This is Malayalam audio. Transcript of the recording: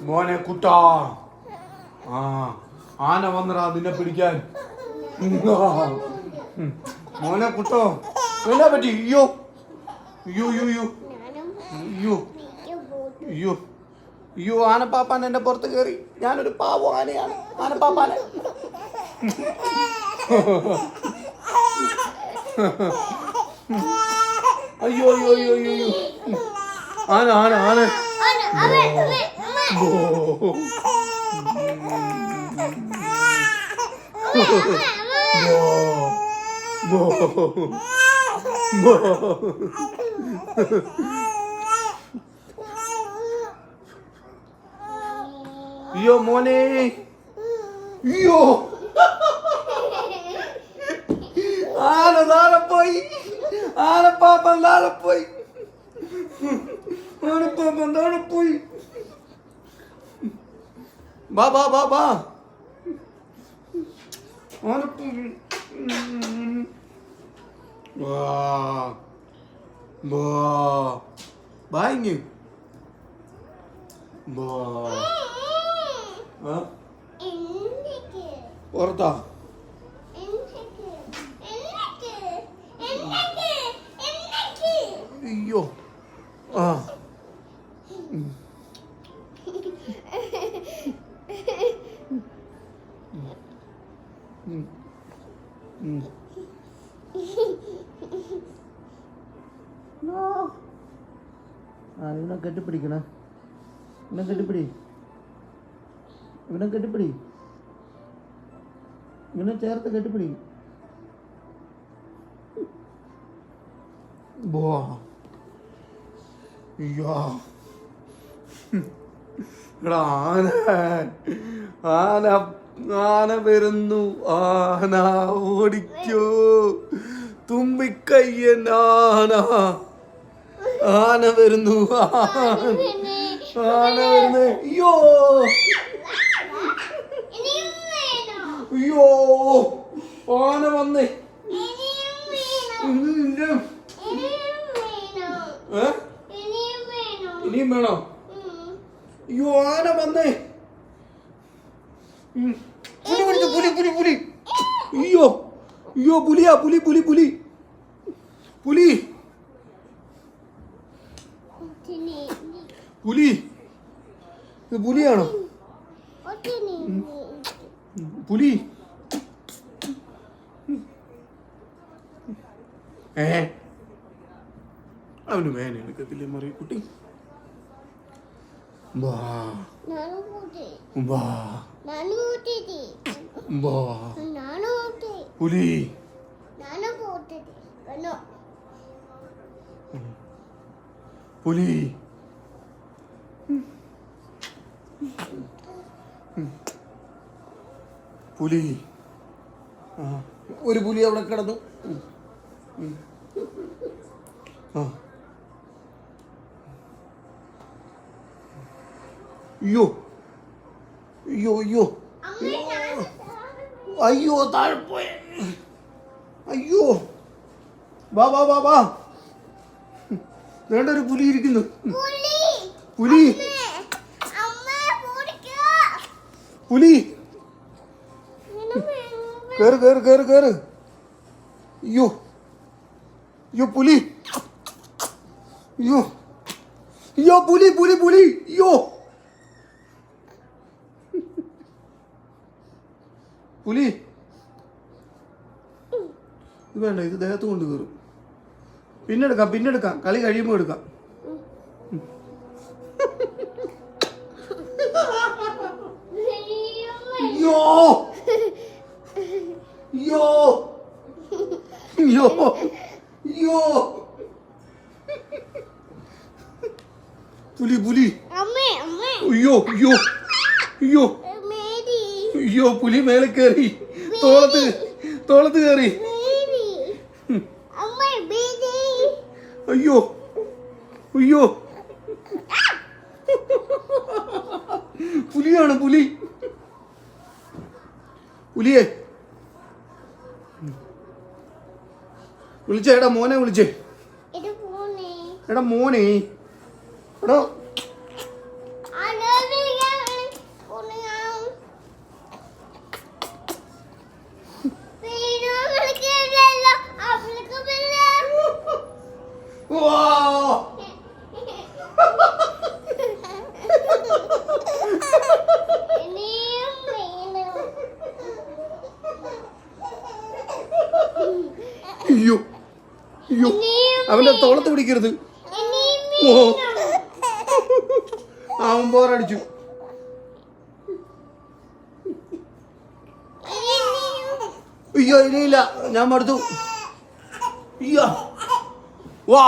മോനെ കുട്ടാ. ആ ആന വന്നടാ നിന്നെ പിടിക്കാൻ. മോനെ കുട്ടോ എന്നാ പറ്റി? അയ്യോ അയ്യോ അയ്യോ അയ്യോ അയ്യോ അയ്യോ ആനപ്പാപ്പാൻ എന്റെ പുറത്ത് കയറി. ഞാനൊരു പാവം ആനയാണ്. ആനപ്പാപ്പാനെ അയ്യോ അയ്യോ അയ്യോ അയ്യോ ആന ആന ആന അയ്യോ മോനെ അയ്യോ ആന നാളെ പോയി. ആനപ്പാപ്പൻ നാളെ പോയി. ആനപ്പാപ്പൻ നാളെ പോയി. ബാ ബാ ബാ ബാ ബായിങ് പുറത്താ. അയ്യോ ആ ഇവനെ കെട്ടിപ്പിടിക്കണേ. ഇവനെ കെട്ടിപ്പിടി. ഇവനെ കെട്ടിപ്പിടി. ഇവനെ ചേർത്ത് കെട്ടിപ്പിടി. ആന ആന ആന വരുന്നു. ആന ഓടിക്കോ. തുമ്പിക്കയ്യൻ ആന. ആന വരുന്നു. ആന വരുന്നു. അയ്യോ അയ്യോ ആന വന്നേ. ഇനിയും വേണോ? അയ്യോ ആന വന്നേ. പുലി പിടിച്ചു. പുലി പുലി പുലി. അയ്യോ അയ്യോ പുലിയാ. പുലി പുലി പുലി പുലി പുലി. ഇത് പുലിയാണോ? പുലി അവന് വേന എടുക്കത്തില്ലേ മറിയക്കുട്ടി? പുലി പുലി പുലി. ഒരു പുലി അവിടെ കിടന്നു. അയ്യോ അയ്യോ അയ്യോ അയ്യോ താഴെ പോയ. അയ്യോ വാ വാ വാ വാ. വേണ്ട ഒരു പുലി ഇരിക്കുന്നു. പുലി പുലി കേറ് കേറ് കേറ് കേറ്. അയ്യോ അയ്യോ പുലി. അയ്യോ അയ്യോ പുലി പുലി പുലി. അയ്യോ പുലി. ഇത് വേണ്ട. ഇത് ദേഹത്ത് കൊണ്ട് കയറും. പിന്നെടുക്കാം പിന്നെടുക്കാം. കളി കഴിയുമ്പോൾ എടുക്കാം. അയ്യോ അയ്യോ അയ്യോ അയ്യോ പുലി പുലി. അയ്യോ അയ്യോ അയ്യോ അയ്യോ പുലി മേലെ കയറി. തോളത്ത് കയറി. അയ്യോ അയ്യോ പുലിയാണ് പുലി. പുലിയെ വിളിച്ചേ. എടാ മോനെ വിളിച്ചേ. എടാ മോനെ എടോ അയ്യോ അയ്യോ അവന്റെ തോളത്ത് പിടിക്കരുത്. ഓ അവൻ ബോറടിച്ചു. അയ്യോ ഇനിയില്ല, ഞാൻ മടുത്തു. അയ്യോ വാ.